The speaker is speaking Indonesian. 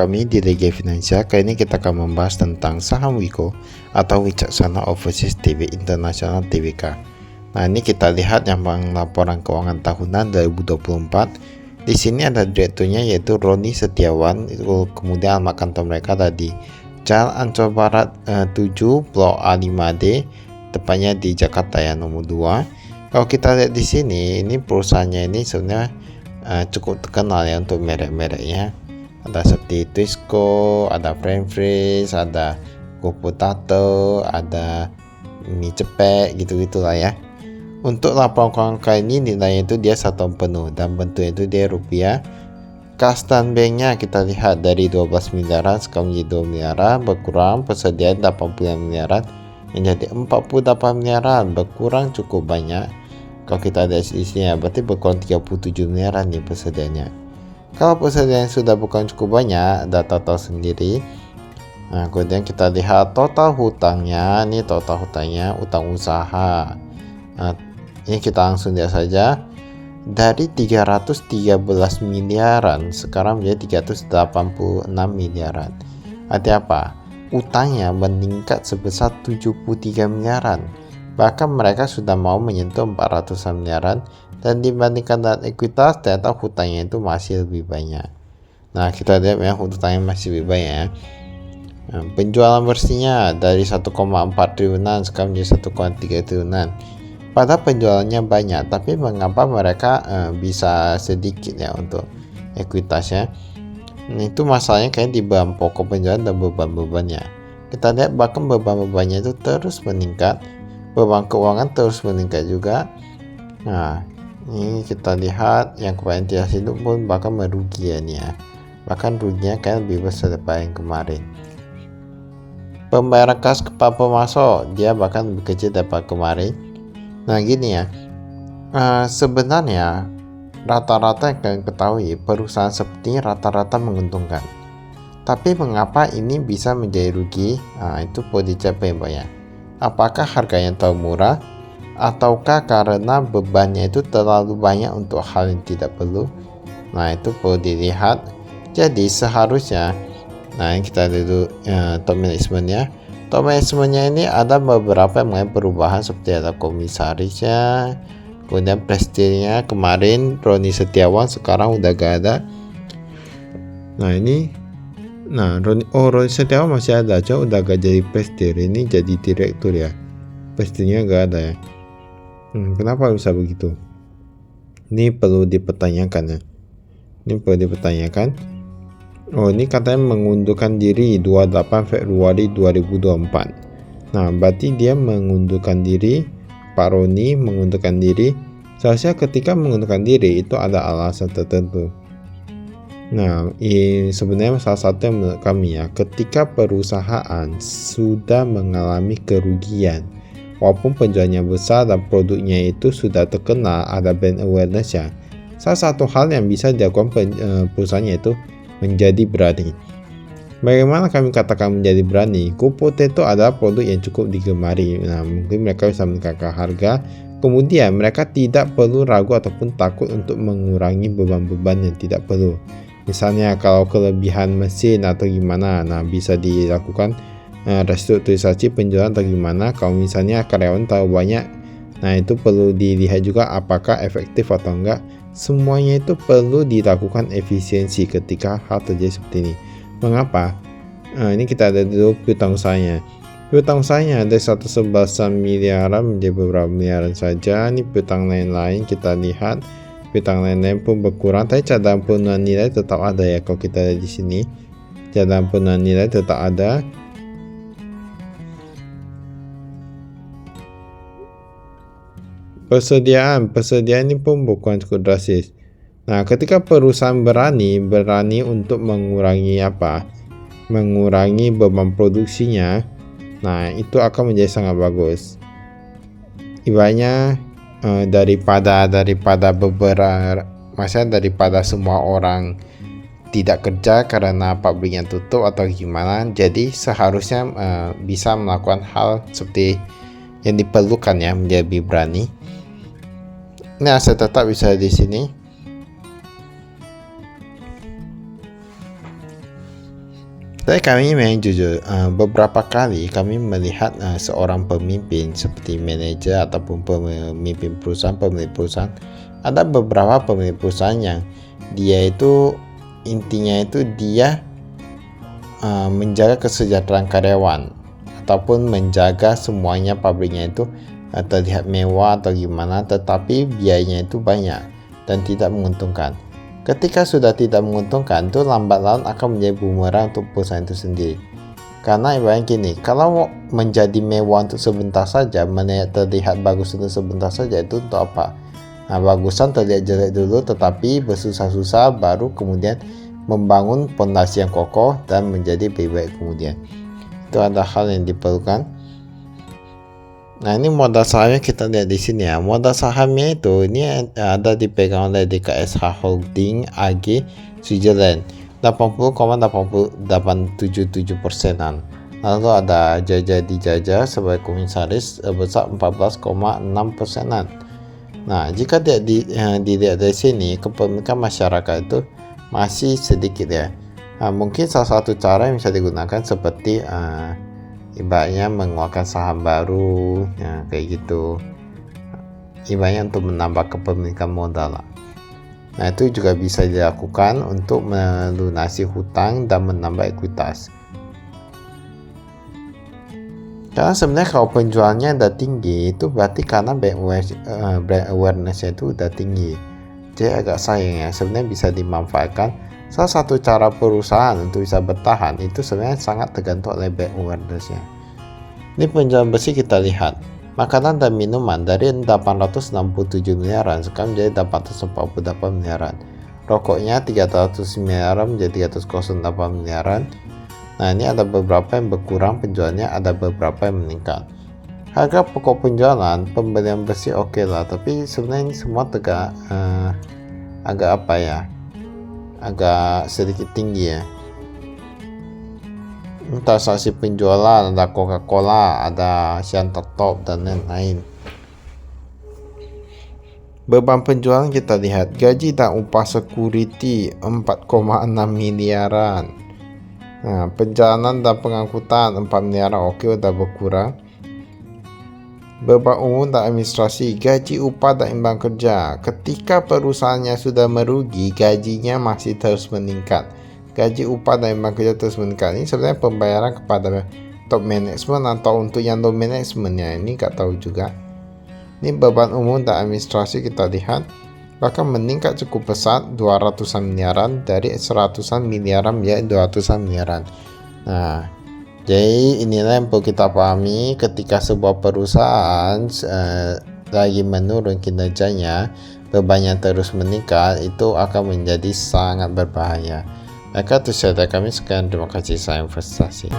kami di Liga Finansial. Kali ini kita akan membahas tentang saham Wiko atau Wicaksana Overseas TV International Tbk. Nah, ini kita lihat yang laporan keuangan tahunan 2024. Di sini ada direkturnya yaitu Roni Setiawan. Kemudian alamat kantor mereka ada di Jalan Ancol Barat 7 Blok A5D, tepatnya di Jakarta ya, nomor 2. Kalau kita lihat di sini, ini perusahaannya ini sebenarnya cukup terkenal ya untuk merek-mereknya. Ada seperti Twisco, ada French, ada Potato, ada mie cepek gitu-gitulah ya. Untuk laporan keuangan kali ini nilainya itu dia 1 tahun penuh dan bentuknya itu dia rupiah. Kas dan banknya kita lihat dari 12 miliaran sekarang menjadi 2 miliaran, berkurang. Persediaan 80 miliaran menjadi 48 miliaran, berkurang cukup banyak. Kalau kita lihat isinya berarti berkurang 37 miliaran nih persediaannya. Kalau persediaan sudah bukan cukup banyak, data tahu sendiri. Nah, kemudian kita lihat total hutangnya. Ini total hutangnya, utang usaha. Nah, ini kita langsung lihat saja. Dari 313 miliaran sekarang menjadi 386 miliaran. Artinya apa? Utangnya meningkat sebesar 73 miliaran. Bahkan mereka sudah mau menyentuh 400 miliaran, dan dibandingkan dengan ekuitas ternyata hutangnya itu masih lebih banyak. Nah, kita lihat ya, hutangnya masih lebih banyak ya. Nah, penjualan bersihnya dari 1,4 triliunan sekarang menjadi 1,3 triliunan. Padahal penjualannya banyak, tapi mengapa mereka bisa sedikit ya untuk ekuitasnya? Itu masalahnya kayak di beban pokok penjualan dan beban-bebannya. Kita lihat bahkan beban-bebannya itu terus meningkat. Beban keuangan terus meningkat juga. Nah, ini kita lihat yang kemarin tidak hidup pun bahkan merugi ya nih ya. Bahkan ruginya kan lebih besar daripada yang kemarin. Pembayaran kas kepada pemasok dia bahkan lebih kecil daripada kemarin. Nah gini ya, sebenarnya rata-rata yang kalian ketahui perusahaan seperti ini rata-rata menguntungkan. Tapi mengapa ini bisa menjadi rugi? Nah, itu perlu dicapai banyak. Apakah harganya terlalu murah, ataukah karena bebannya itu terlalu banyak untuk hal yang tidak perlu? Nah, itu perlu dilihat. Jadi seharusnya, nah ini kita lihat dulu top managementnya. Top managementnya ini ada beberapa yang mengalami perubahan, seperti ada komisarisnya, kemudian presidennya kemarin Roni Setiawan sekarang udah gak ada. Nah ini, Roni Setiawan masih ada, cuma udah gak jadi presiden, ini jadi direktur ya. Presidennya gak ada ya. Kenapa bisa begitu? Ini perlu dipertanyakan ya. Ini perlu dipertanyakan. Oh, ini katanya mengundurkan diri 28 Februari 2024. Nah, berarti dia mengundurkan diri, Pak Roni mengundurkan diri. Seharusnya ketika mengundurkan diri itu ada alasan tertentu. Nah, ini sebenarnya salah satu yang menurut kami ya, ketika perusahaan sudah mengalami kerugian, walaupun penjualannya besar dan produknya itu sudah terkenal, ada brand awareness ya, salah satu hal yang bisa dilakukan perusahaannya itu menjadi berani. Bagaimana kami katakan menjadi berani? Potato adalah produk yang cukup digemari. Nah, mungkin mereka bisa meningkatkan harga. Kemudian mereka tidak perlu ragu ataupun takut untuk mengurangi beban-beban yang tidak perlu. Misalnya kalau kelebihan mesin atau gimana, nah bisa dilakukan restrukturisasi penjualan atau gimana. Kalau misalnya karyawan terlalu banyak, nah itu perlu dilihat juga apakah efektif atau enggak. Semuanya itu perlu dilakukan efisiensi ketika hal terjadi seperti ini. Mengapa? Ini kita ada dulu piutang usahanya. Piutang usahanya dari 111 miliaran menjadi beberapa miliaran saja. Ini piutang lain-lain kita lihat. Piutang lain-lain pun berkurang. Tapi cadangan penurunan nilai tetap ada ya. Kalau kita lihat di sini, cadangan penurunan nilai tetap ada. Persediaan ini pun bukan cukup drastis. Nah, ketika perusahaan berani untuk mengurangi mengurangi beban produksinya, nah itu akan menjadi sangat bagus. Ibaratnya daripada semua orang tidak kerja karena pabriknya tutup atau gimana, jadi seharusnya bisa melakukan hal seperti yang diperlukan ya, menjadi lebih berani. Nah, saya tetap bisa di sini. Tapi kami memang jujur, beberapa kali kami melihat seorang pemimpin seperti manajer ataupun pemimpin perusahaan, pemilik perusahaan. Ada beberapa pemilik perusahaan yang dia itu intinya itu dia menjaga kesejahteraan karyawan ataupun menjaga semuanya pabriknya itu terlihat mewah atau gimana, tetapi biayanya itu banyak dan tidak menguntungkan. Ketika sudah tidak menguntungkan, itu lambat laun akan menjadi bumerang untuk perusahaan itu sendiri. Karena ibaratnya gini, kalau menjadi mewah untuk sebentar saja, terlihat bagus untuk sebentar saja, itu untuk apa? Nah, bagusan terlihat jelek dulu, tetapi bersusah-susah baru kemudian membangun fondasi yang kokoh dan menjadi lebih baik kemudian. Itu ada hal yang diperlukan. Nah, ini modal sahamnya kita lihat di sini ya. Modal sahamnya itu ini ada dipegang oleh DKSH Holding AG Switzerland 80,8777%. Lalu ada Jaja Dijaja sebagai komisaris sebesar 14,6%. Nah, jika dilihat dari sini, kepemilikan masyarakat itu masih sedikit ya. Mungkin salah satu cara yang bisa digunakan seperti ibaratnya mengeluarkan saham baru ya, kayak gitu, ibaratnya untuk menambah kepemilikan modal lah. Nah, itu juga bisa dilakukan untuk melunasi hutang dan menambah ekuitas. Karena sebenarnya kalau penjualnya udah tinggi, itu berarti karena brand awareness itu udah tinggi. Jadi agak sayang ya, sebenarnya bisa dimanfaatkan. Salah satu cara perusahaan untuk bisa bertahan itu sebenarnya sangat tergantung oleh brand awareness-nya. Ini penjualan bersih kita lihat. Makanan dan minuman dari 867 miliaran sekarang menjadi 848 miliaran. Rokoknya 300 miliaran menjadi 308 miliaran. Nah, ini ada beberapa yang berkurang penjualnya, ada beberapa yang meningkat. Harga pokok penjualan pembelian bersih oke lah, tapi sebenarnya ini semua agak apa ya, agak sedikit tinggi ya. Transaksi penjualan ada Coca-Cola, ada Shanta Top dan lain-lain. Beban penjualan kita lihat, gaji dan upah security 4,6 miliaran. Nah, perjalanan dan pengangkutan 4 miliaran, oke udah berkurang. Beban umum dan administrasi, gaji, upah dan imbang kerja. Ketika perusahaannya sudah merugi, gajinya masih terus meningkat. Gaji, upah dan imbang kerja terus meningkat. Ini sebenarnya pembayaran kepada top management atau untuk yang low managementnya, ini gak tahu juga. Ini beban umum dan administrasi kita lihat bahkan meningkat cukup pesat, 200-an miliaran dari 100-an miliaran menjadi 200-an miliaran. Nah, jadi inilah yang perlu kita pahami ketika sebuah perusahaan lagi menurun kinerjanya, bebannya terus meningkat, itu akan menjadi sangat berbahaya. Maka itu saja kami, sekian, terima kasih, saya investasi.